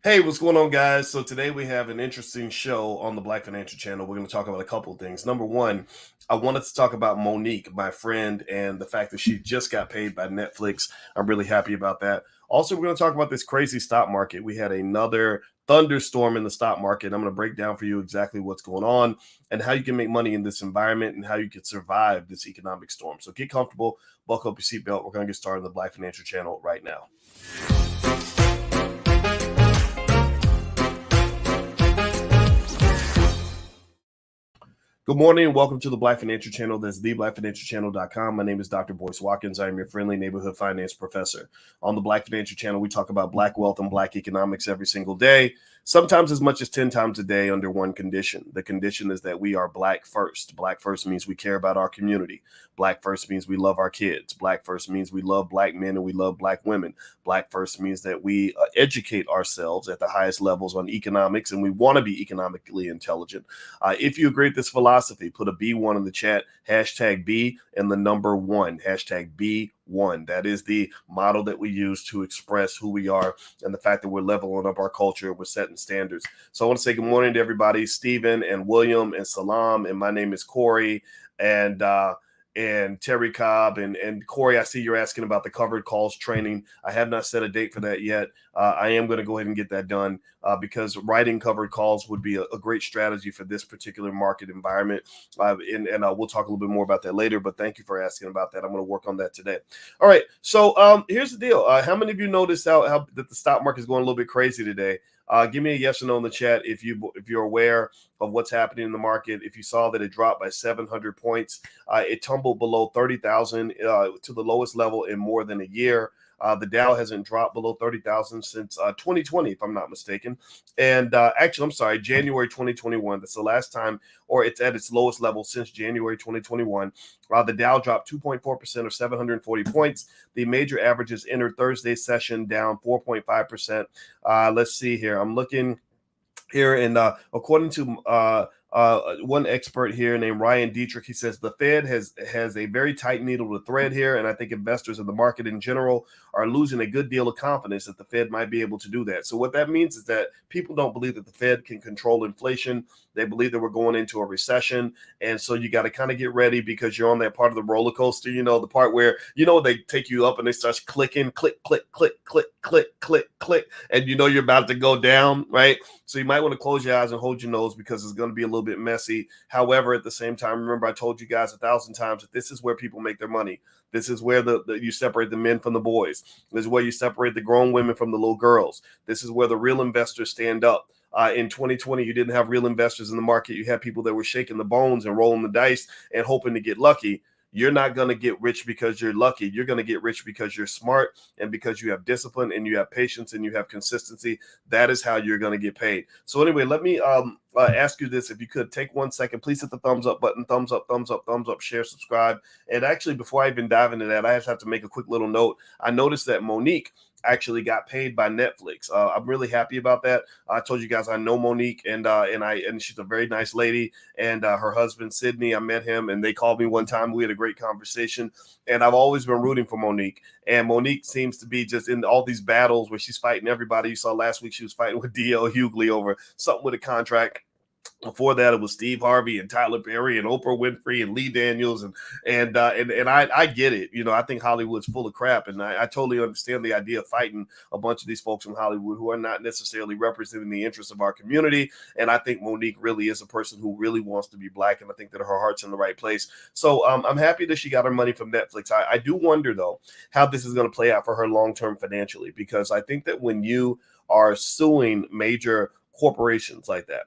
Hey, what's going on, guys? So today we have an interesting show on the Black Financial Channel. We're going to talk about a couple of things. Number one, I wanted to talk about Monique, my friend, and the fact that she just got paid by Netflix. I'm really happy about that. Also, we're going to talk about this crazy stock market. We had another thunderstorm in the stock market. I'm going to break down for you exactly what's going on and how you can make money in this environment and how you can survive this economic storm. So get comfortable, buckle up your seatbelt. We're going to get started on the Black Financial Channel right now. Good morning and welcome to the Black Financial Channel. That's theblackfinancialchannel.com. My name is Dr. Boyce Watkins. I am your friendly neighborhood finance professor. On the Black Financial Channel, we talk about Black wealth and Black economics every single day, sometimes as much as 10 times a day under one condition. The condition is that we are Black first. Black first means we care about our community. Black first means we love our kids. Black first means we love Black men and we love Black women. Black first means that we educate ourselves at the highest levels on economics and we want to be economically intelligent. If you agree with this philosophy, put a B1 in the chat, hashtag B and the number one, hashtag B1. That is the model that we use to express who we are and the fact that we're leveling up our culture, we're setting standards. So I want to say good morning to everybody, Stephen and William and Salam, and my name is Corey and Terry Cobb and Corey. I see you're asking about the covered calls training. I have not set a date for that yet. I am going to go ahead and get that done because writing covered calls would be a great strategy for this particular market environment. And we'll talk a little bit more about that later, but thank you for asking about that. I'm going to work on that today. All right. So here's the deal. How many of you noticed how that the stock market is going a little bit crazy today? Give me a yes or no in the chat if you're aware of what's happening in the market. If you saw that it dropped by 700 points, it tumbled below 30,000 to the lowest level in more than a year. The Dow hasn't dropped below 30,000 since 2020, if I'm not mistaken. And actually, I'm sorry, January 2021. That's the last time, or it's at its lowest level since January 2021. The Dow dropped 2.4% or 740 points. The major averages entered Thursday's session down 4.5%. Let's see here. I'm looking here, and according to one expert here named Ryan Dietrich, he says the Fed has a very tight needle to thread here, and I think investors in the market in general are losing a good deal of confidence that the Fed might be able to do that. So what that means is that people don't believe that the Fed can control inflation. They believe that we're going into a recession, and so you got to kind of get ready because you're on that part of the roller coaster. You know, the part where they take you up and they start clicking, click, click, click, click, click, click, click, and you're about to go down, right? So you might want to close your eyes and hold your nose because it's going to be a little bit messy. However, at the same time, remember I told you guys 1,000 times that this is where people make their money. This is where you separate the men from the boys. This is where you separate the grown women from the little girls. This is where the real investors stand up. In 2020, you didn't have real investors in the market. You had people that were shaking the bones and rolling the dice and hoping to get lucky. You're not going to get rich because you're lucky. You're going to get rich because you're smart and because you have discipline and you have patience and you have consistency. That is how you're going to get paid. So anyway, let me ask you this. If you could take 1 second, please hit the thumbs up button, thumbs up, thumbs up, thumbs up, share, subscribe. And actually, before I even dive into that, I just have to make a quick little note. I noticed that Monique actually got paid by Netflix. I'm really happy about that. I told you guys I know Monique, and she's a very nice lady. And her husband Sydney, I met him, and they called me one time. We had a great conversation, and I've always been rooting for Monique. And Monique seems to be just in all these battles where she's fighting everybody. You saw last week she was fighting with D.L. Hughley over something with a contract. Before that, it was Steve Harvey and Tyler Perry and Oprah Winfrey and Lee Daniels and I get it. I think Hollywood's full of crap, and I totally understand the idea of fighting a bunch of these folks from Hollywood who are not necessarily representing the interests of our community. And I think Monique really is a person who really wants to be Black, and I think that her heart's in the right place. So I'm happy that she got her money from Netflix. I do wonder though how this is going to play out for her long term financially, because I think that when you are suing major corporations like that,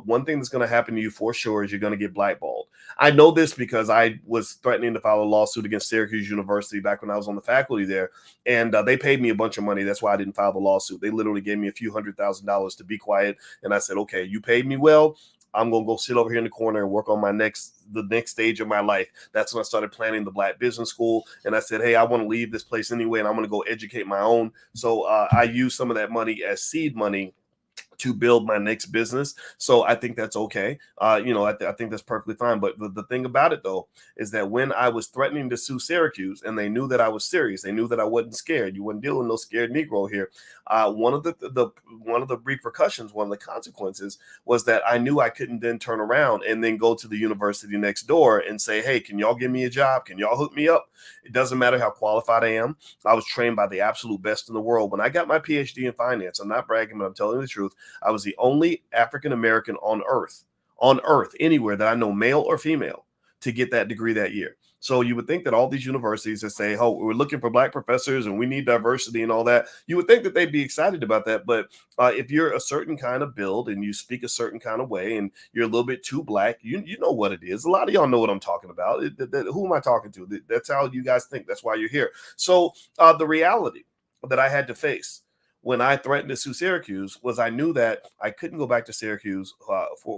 one thing that's going to happen to you for sure is you're going to get blackballed. I know this because I was threatening to file a lawsuit against Syracuse University back when I was on the faculty there, and they paid me a bunch of money. That's why I didn't file the lawsuit. They literally gave me a few $100,000 to be quiet, and I said, okay, you paid me well. I'm going to go sit over here in the corner and work on the next stage of my life. That's when I started planning the Black Business School. And I said, hey, I want to leave this place anyway, and I'm going to go educate my own. So I used some of that money as seed money to build my next business. So I think that's okay. I think that's perfectly fine. But the thing about it, though, is that when I was threatening to sue Syracuse and they knew that I was serious, they knew that I wasn't scared. You wouldn't deal with no scared Negro here. One of the repercussions, one of the consequences was that I knew I couldn't then turn around and then go to the university next door and say, hey, can y'all give me a job? Can y'all hook me up? It doesn't matter how qualified I am. I was trained by the absolute best in the world. When I got my PhD in finance, I'm not bragging, but I'm telling you the truth. I was the only African American on earth, anywhere that I know, male or female, to get that degree that year. So you would think that all these universities that say, oh, we're looking for Black professors and we need diversity and all that, you would think that they'd be excited about that. But if you're a certain kind of build and you speak a certain kind of way and you're a little bit too Black, you know what it is. A lot of y'all know what I'm talking about. Who am I talking to? That's how you guys think. That's why you're here. So the reality that I had to face when I threatened to sue Syracuse was I knew that I couldn't go back to Syracuse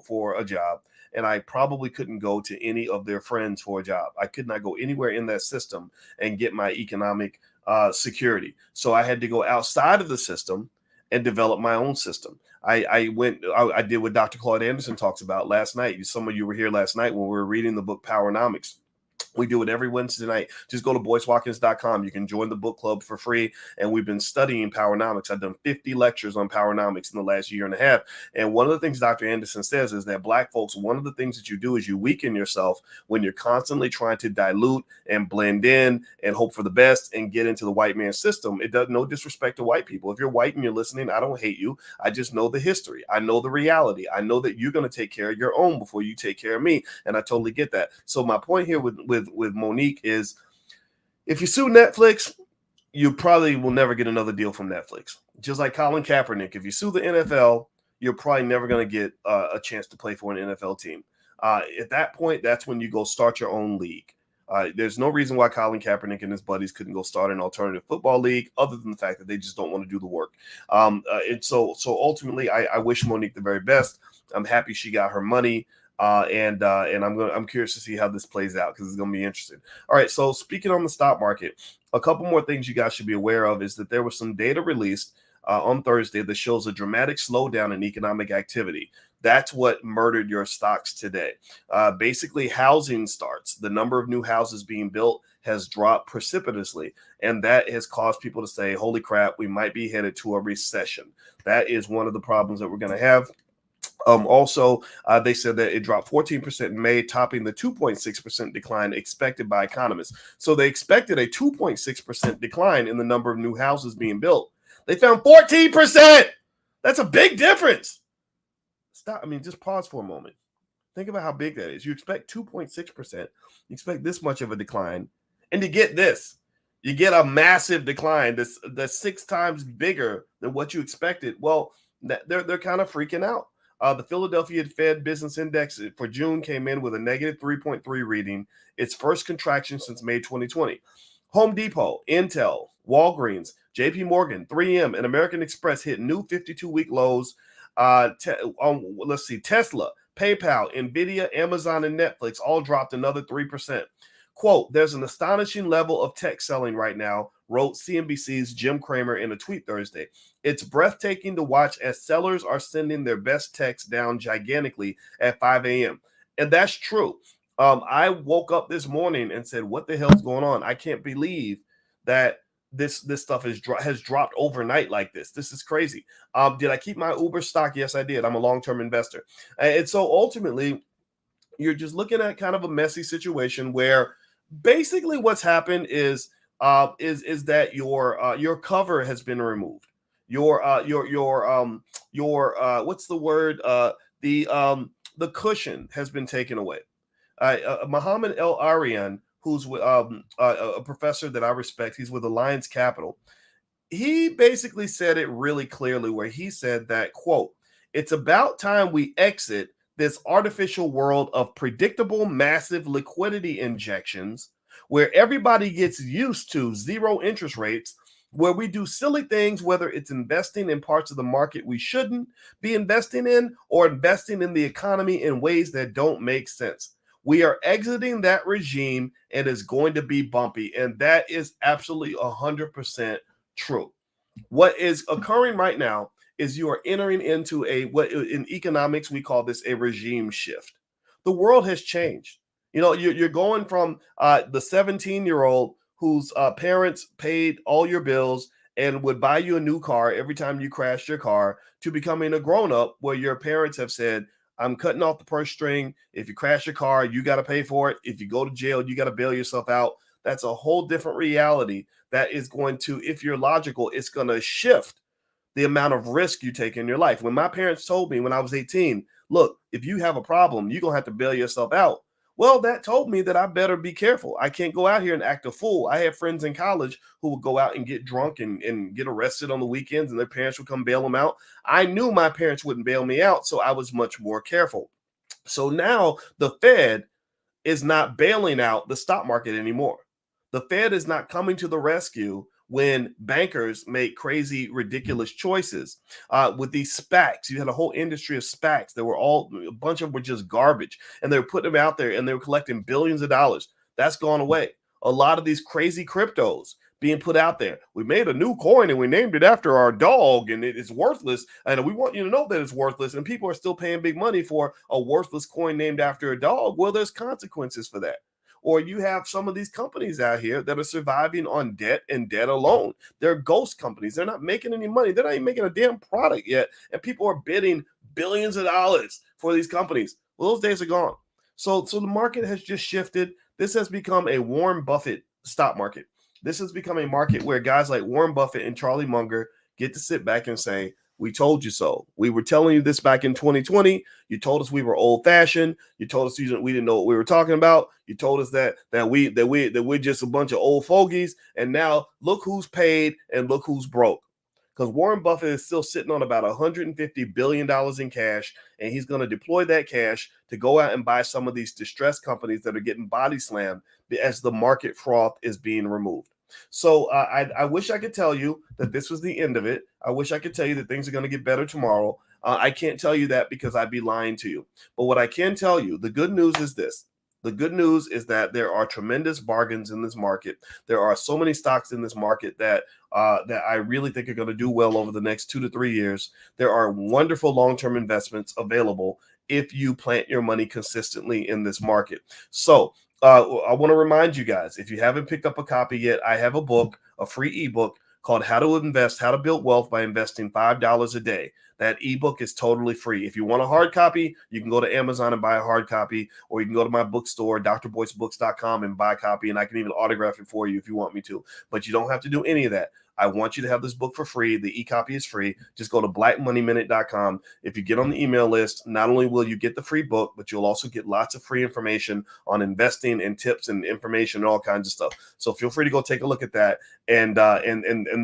for a job, and I probably couldn't go to any of their friends for a job. I could not go anywhere in that system and get my economic security. So I had to go outside of the system and develop my own system. I did what Dr. Claude Anderson talks about last night. Some of you were here last night when we were reading the book Powernomics. We do it every Wednesday night. Just go to boycewatkins.com. You can join the book club for free. And we've been studying Powernomics. I've done 50 lectures on Powernomics in the last year and a half. And one of the things Dr. Anderson says is that Black folks, one of the things that you do is you weaken yourself when you're constantly trying to dilute and blend in and hope for the best and get into the white man's system. It does no disrespect to white people. If you're white and you're listening, I don't hate you. I just know the history. I know the reality. I know that you're going to take care of your own before you take care of me. And I totally get that. So my point here with Monique is if you sue Netflix, you probably will never get another deal from Netflix. Just like Colin Kaepernick, if you sue the NFL, you're probably never going to get a chance to play for an NFL team. At that point, that's when you go start your own league. There's no reason why Colin Kaepernick and his buddies couldn't go start an alternative football league other than the fact that they just don't want to do the work. And so ultimately, I wish Monique the very best. I'm happy she got her money. And I'm curious to see how this plays out because it's going to be interesting. All right. So speaking on the stock market, a couple more things you guys should be aware of is that there was some data released on Thursday that shows a dramatic slowdown in economic activity. That's what murdered your stocks today. Basically, housing starts, the number of new houses being built has dropped precipitously. And that has caused people to say, holy crap, we might be headed to a recession. That is one of the problems that we're going to have. Also, they said that it dropped 14% in May, topping the 2.6% decline expected by economists. So they expected a 2.6% decline in the number of new houses being built. They found 14%. That's a big difference. Just pause for a moment. Think about how big that is. You expect 2.6%. You expect this much of a decline. And to get this, you get a massive decline that's 6 times bigger than what you expected. Well, they're kind of freaking out. The Philadelphia Fed Business Index for June came in with a negative 3.3 reading, its first contraction since May 2020. Home Depot, Intel, Walgreens, JP Morgan, 3M, and American Express hit new 52-week lows. Tesla, PayPal, Nvidia, Amazon, and Netflix all dropped another 3%. Quote, there's an astonishing level of tech selling right now, wrote CNBC's Jim Cramer in a tweet Thursday. It's breathtaking to watch as sellers are sending their best techs down gigantically at 5 a.m. And that's true. I woke up this morning and said, what the hell's going on? I can't believe that this stuff has dropped overnight like this. This is crazy. Did I keep my Uber stock? Yes, I did. I'm a long-term investor. And so ultimately, you're just looking at kind of a messy situation where basically what's happened is that your cover has been removed. Your what's the word? The cushion has been taken away. Muhammad El Arian, who's a professor that I respect, he's with Alliance Capital. He basically said it really clearly where he said that, quote, it's about time we exit this artificial world of predictable, massive liquidity injections where everybody gets used to zero interest rates, where we do silly things, whether it's investing in parts of the market we shouldn't be investing in or investing in the economy in ways that don't make sense. We are exiting that regime and it's going to be bumpy. And that is absolutely 100% true. What is occurring right now is you are entering into what in economics we call this a regime shift. The world has changed. You're going from the 17-year-old whose parents paid all your bills and would buy you a new car every time you crashed your car, to becoming a grown up where your parents have said, I'm cutting off the purse string. If you crash your car, you got to pay for it. If you go to jail, you got to bail yourself out. That's a whole different reality that is going to, if you're logical, it's going to shift the amount of risk you take in your life. When my parents told me when I was 18, look, if you have a problem, you're going to have to bail yourself out. Well, that told me that I better be careful. I can't go out here and act a fool. I had friends in college who would go out and get drunk and get arrested on the weekends, and their parents would come bail them out. I knew my parents wouldn't bail me out, so I was much more careful. So now the Fed is not bailing out the stock market anymore. The Fed is not coming to the rescue when bankers make crazy, ridiculous choices. With these SPACs, you had a whole industry of SPACs that were a bunch of them were just garbage, and they were putting them out there and they were collecting billions of dollars. That's gone away. A lot of these crazy cryptos being put out there. We made a new coin and we named it after our dog, and it is worthless. And we want you to know that it's worthless. And people are still paying big money for a worthless coin named after a dog. Well, there's consequences for that. Or you have some of these companies out here that are surviving on debt and debt alone. They're ghost companies. They're not making any money. They're not even making a damn product yet. And people are bidding billions of dollars for these companies. Well, those days are gone. So the market has just shifted. This has become a Warren Buffett stock market. This has become a market where guys like Warren Buffett and Charlie Munger get to sit back and say, we told you so. We were telling you this back in 2020. You told us we were old-fashioned. You told us we didn't know what we were talking about. You told us that we're just a bunch of old fogies. And now look who's paid and look who's broke. Because Warren Buffett is still sitting on about $150 billion in cash, and he's going to deploy that cash to go out and buy some of these distressed companies that are getting body slammed as the market froth is being removed. So I wish I could tell you that this was the end of it. I wish I could tell you that things are going to get better tomorrow. I can't tell you that because I'd be lying to you. But what I can tell you, the good news is this. The good news is that there are tremendous bargains in this market. There are so many stocks in this market that I really think are going to do well over the next 2 to 3 years. There are wonderful long-term investments available if you plant your money consistently in this market. So I want to remind you guys, if you haven't picked up a copy yet, I have a book, a free ebook called How to Build Wealth by Investing $5 a Day. That ebook is totally free. If you want a hard copy, you can go to Amazon and buy a hard copy, or you can go to my bookstore, drboycebooks.com, and buy a copy, and I can even autograph it for you if you want me to. But you don't have to do any of that. I want you to have this book for free. The e-copy is free. Just go to blackmoneyminute.com. If you get on the email list, not only will you get the free book, but you'll also get lots of free information on investing and tips and information and all kinds of stuff. So feel free to go take a look at that, and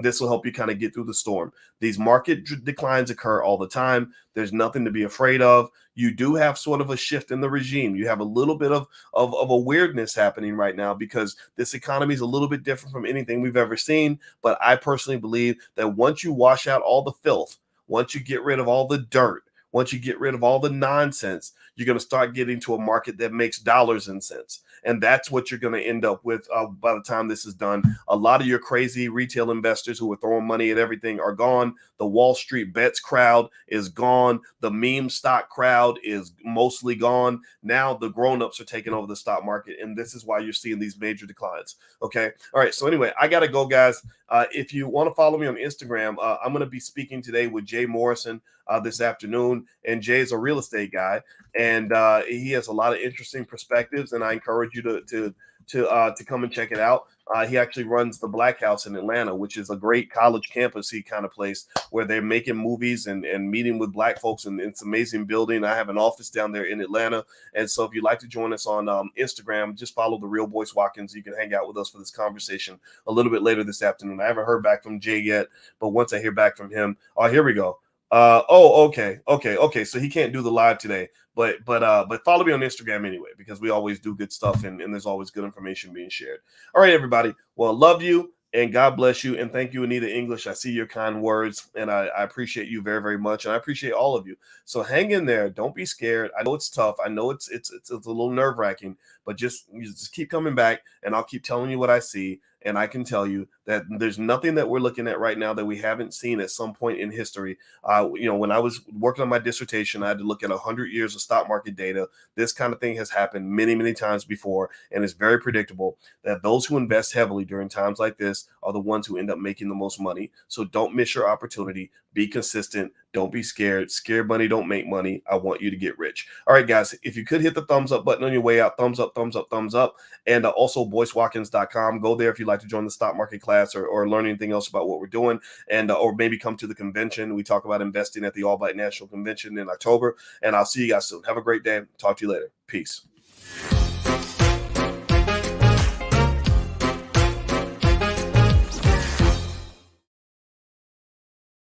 this will help you kind of get through the storm. These market declines occur all the time. There's nothing to be afraid of. You do have sort of a shift in the regime. You have a little bit of a weirdness happening right now because this economy is a little bit different from anything we've ever seen. But I personally believe that once you wash out all the filth, once you get rid of all the dirt, once you get rid of all the nonsense, you're going to start getting to a market that makes dollars and cents. And that's what you're going to end up with by the time this is done. A lot of your crazy retail investors who are throwing money at everything are gone. The Wall Street bets crowd is gone. The meme stock crowd is mostly gone. Now the grown-ups are taking over the stock market, and this is why you're seeing these major declines. Okay. All right. So anyway, I got to go, guys. If you want to follow me on Instagram, I'm going to be speaking today with Jay Morrison this afternoon. And Jay is a real estate guy, and he has a lot of interesting perspectives, and I encourage you to come and check it out. He actually runs the Black House in Atlanta, which is a great college campus-y kind of place where they're making movies and meeting with Black folks, and it's an amazing building. I have an office down there in Atlanta, and so if you'd like to join us on Instagram, just follow The Real Boyce Watkins. You can hang out with us for this conversation a little bit later this afternoon. I haven't heard back from Jay yet, but once I hear back from him, here we go. Okay. So he can't do the live today, but follow me on Instagram anyway, because we always do good stuff and there's always good information being shared. All right, everybody. Well, love you and God bless you. And thank you, Anita English. I see your kind words and I appreciate you very, very much. And I appreciate all of you. So hang in there. Don't be scared. I know it's tough. I know it's a little nerve wracking, but just keep coming back and I'll keep telling you what I see. And I can tell you that that there's nothing that we're looking at right now that we haven't seen at some point in history. When I was working on my dissertation, I had to look at 100 years of stock market data. This kind of thing has happened many, many times before, and it's very predictable that those who invest heavily during times like this are the ones who end up making the most money. So don't miss your opportunity. Be consistent. Don't be scared. Scared money don't make money. I want you to get rich. All right, guys, if you could hit the thumbs up button on your way out, thumbs up, thumbs up, thumbs up. And also BoyceWatkins.com. Go there if you'd like to join the stock market class or learn anything else about what we're doing, and or maybe come to the convention. We talk about investing at the All Black National Convention in October, and I'll see you guys soon. Have a great day. Talk to you later. Peace.